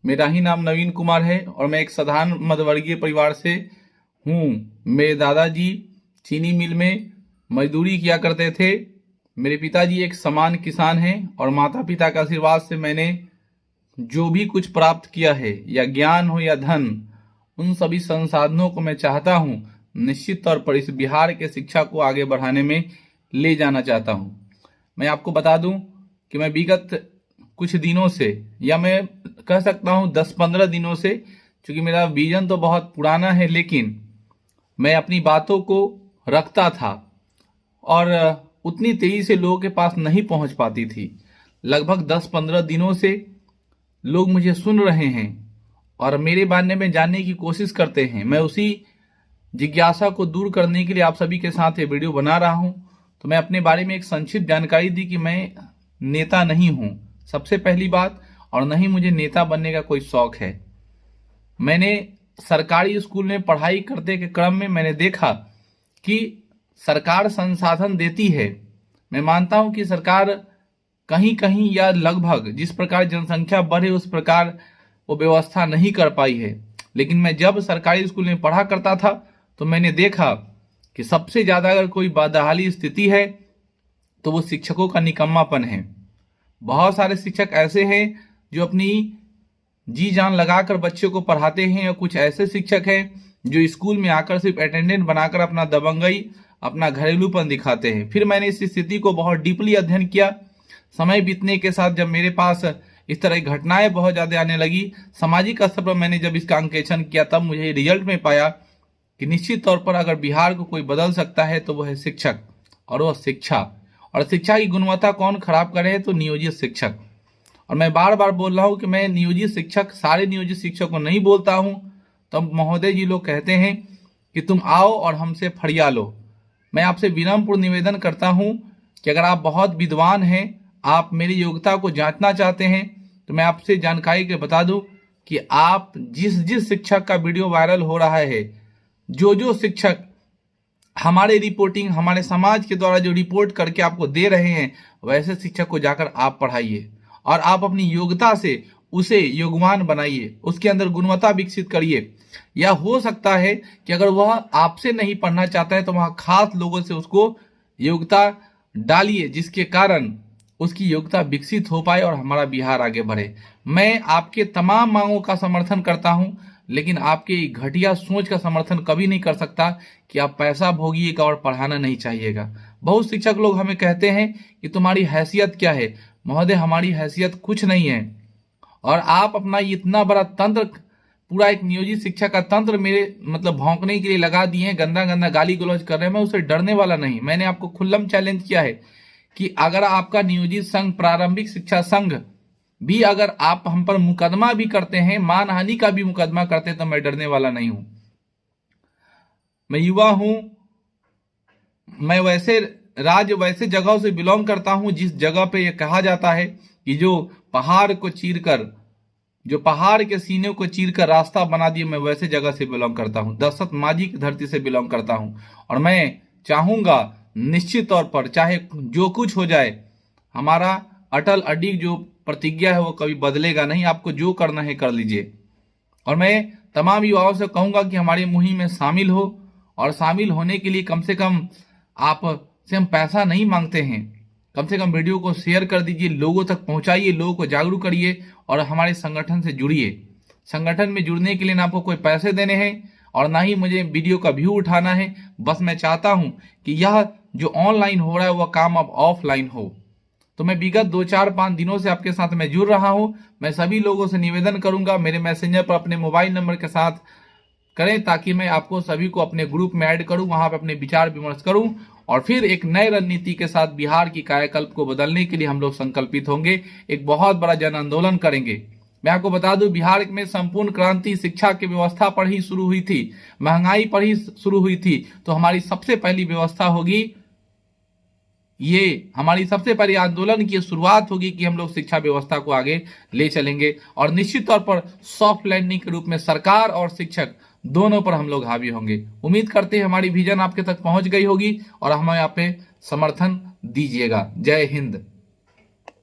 मेरा ही नाम नवीन कुमार है और मैं एक साधारण मध्यवर्गीय परिवार से हूँ। मेरे दादाजी चीनी मिल में मजदूरी किया करते थे। मेरे पिताजी एक समान किसान हैं और माता पिता के आशीर्वाद से मैंने जो भी कुछ प्राप्त किया है, या ज्ञान हो या धन, उन सभी संसाधनों को मैं चाहता हूँ निश्चित तौर पर इस बिहार के शिक्षा को आगे बढ़ाने में ले जाना चाहता हूँ। मैं आपको बता दूं कि मैं विगत कुछ दिनों से, या मैं कह सकता हूं 10-15 दिनों से, क्योंकि मेरा विजन तो बहुत पुराना है, लेकिन मैं अपनी बातों को रखता था और उतनी तेजी से लोगों के पास नहीं पहुंच पाती थी। लगभग 10-15 दिनों से लोग मुझे सुन रहे हैं और मेरे बारे में जानने की कोशिश करते हैं। मैं उसी जिज्ञासा को दूर करने के लिए आप सभी के साथ ये वीडियो बना रहा हूं। तो मैं अपने बारे में एक संक्षिप्त जानकारी दी कि मैं नेता नहीं हूं, सबसे पहली बात, और नहीं मुझे नेता बनने का कोई शौक है। मैंने सरकारी स्कूल में पढ़ाई करते के क्रम में मैंने देखा कि सरकार संसाधन देती है। मैं मानता हूं कि सरकार कहीं कहीं या लगभग जिस प्रकार जनसंख्या बढ़े उस प्रकार वो व्यवस्था नहीं कर पाई है। लेकिन मैं जब सरकारी स्कूल में पढ़ा करता था तो मैंने देखा कि सबसे ज्यादा अगर कोई बदहाली स्थिति है तो वो शिक्षकों का निकम्मापन है। बहुत सारे शिक्षक ऐसे हैं जो अपनी जी जान लगाकर बच्चों को पढ़ाते हैं, और कुछ ऐसे शिक्षक हैं जो स्कूल में आकर सिर्फ अटेंडेंट बनाकर अपना दबंगई, अपना घरेलूपन दिखाते हैं। फिर मैंने इस स्थिति को बहुत डीपली अध्ययन किया। समय बीतने के साथ जब मेरे पास इस तरह की घटनाएं बहुत ज्यादा आने लगी, सामाजिक स्तर पर मैंने जब इसका अंकेक्षण किया, तब मुझे रिजल्ट में पाया कि निश्चित तौर पर अगर बिहार को कोई बदल सकता है तो वह है शिक्षक, और वह शिक्षा। और शिक्षा की गुणवत्ता कौन खराब करे? तो नियोजित शिक्षक। और मैं बार बार बोल रहा हूं कि मैं नियोजित शिक्षक, सारे नियोजित शिक्षक को नहीं बोलता हूं। तो महोदय जी लोग कहते हैं कि तुम आओ और हमसे फरिया लो। मैं आपसे विनम्र निवेदन करता हूं कि अगर आप बहुत विद्वान हैं, आप मेरी योग्यता को जांचना चाहते हैं, तो मैं आपसे जानकारी के बता दूं कि आप जिस शिक्षक का वीडियो वायरल हो रहा है, जो शिक्षक हमारे रिपोर्टिंग, हमारे समाज के द्वारा जो रिपोर्ट करके आपको दे रहे हैं, वैसे शिक्षक को जाकर आप पढ़ाइए और आप अपनी योग्यता से उसे योगवान बनाइए, उसके अंदर गुणवत्ता विकसित करिए। या हो सकता है कि अगर वह आपसे नहीं पढ़ना चाहता है तो वहां खास लोगों से उसको योग्यता डालिए, जिसके कारण उसकी योग्यता विकसित हो पाए और हमारा बिहार आगे बढ़े। मैं आपके तमाम मांगों का समर्थन करता हूं, लेकिन आपके घटिया सोच का समर्थन कभी नहीं कर सकता कि आप पैसा भोगिएगा और पढ़ाना नहीं चाहिएगा। बहुत शिक्षक लोग हमें कहते हैं कि तुम्हारी हैसियत क्या है? महोदय, हमारी हैसियत कुछ नहीं है। और आप अपना इतना बड़ा तंत्र, पूरा एक नियोजित शिक्षा का तंत्र मेरे मतलब भौंकने के लिए लगा दिए हैं, गंदा गंदा गाली गलौज कर रहे हैं। मैं उसे डरने वाला नहीं। मैंने आपको खुल्लम चैलेंज किया है कि अगर आपका नियोजित संघ, प्रारंभिक शिक्षा संघ भी अगर आप हम पर मुकदमा भी करते हैं, मानहानि का भी मुकदमा करते हैं, तो मैं डरने वाला नहीं हूं। मैं युवा हूं। मैं वैसे जगहों से बिलोंग करता हूं जिस जगह पे यह कहा जाता है कि जो पहाड़ के सीने को चीरकर रास्ता बना दिए, मैं वैसे जगह से बिलोंग करता हूं। दशरथ माझी की धरती से बिलोंग करता हूं। और मैं चाहूंगा निश्चित तौर पर, चाहे जो कुछ हो जाए, हमारा अटल अडिग जो प्रतिज्ञा है वो कभी बदलेगा नहीं। आपको जो करना है कर लीजिए। और मैं तमाम युवाओं से कहूंगा कि हमारी मुहिम में शामिल हो, और शामिल होने के लिए कम से कम आप से हम पैसा नहीं मांगते हैं। कम से कम वीडियो को शेयर कर दीजिए, लोगों तक पहुंचाइए, लोगों को जागरूक करिए और हमारे संगठन से जुड़िए। संगठन में जुड़ने के लिए ना आपको कोई पैसे देने हैं और ना ही मुझे वीडियो का व्यू उठाना है। बस मैं चाहता हूं कि यह जो ऑनलाइन हो रहा है वह काम अब ऑफलाइन हो। तो मैं विगत 2-4-5 दिनों से आपके साथ मैं जुड़ रहा हूं। मैं सभी लोगों से निवेदन करूंगा, मेरे मैसेंजर पर अपने मोबाइल नंबर के साथ करें, ताकि मैं आपको सभी को अपने ग्रुप में ऐड करूं, वहां पर अपने विचार विमर्श करूं, और फिर एक नए रणनीति के साथ बिहार की कायाकल्प को बदलने के लिए हम लोग संकल्पित होंगे। एक बहुत बड़ा जन आंदोलन करेंगे। मैं आपको बता दूं, बिहार में संपूर्ण क्रांति शिक्षा की व्यवस्था पर ही शुरू हुई थी, महंगाई पर ही शुरू हुई थी। तो हमारी सबसे पहली व्यवस्था होगी, ये हमारी सबसे पहले आंदोलन की शुरुआत होगी कि हम लोग शिक्षा व्यवस्था को आगे ले चलेंगे। और निश्चित तौर पर सॉफ्ट लैंडिंग के रूप में सरकार और शिक्षक दोनों पर हम लोग हावी होंगे। उम्मीद करते हैं हमारी विजन आपके तक पहुंच गई होगी और हमें आप पे समर्थन दीजिएगा। जय हिंद।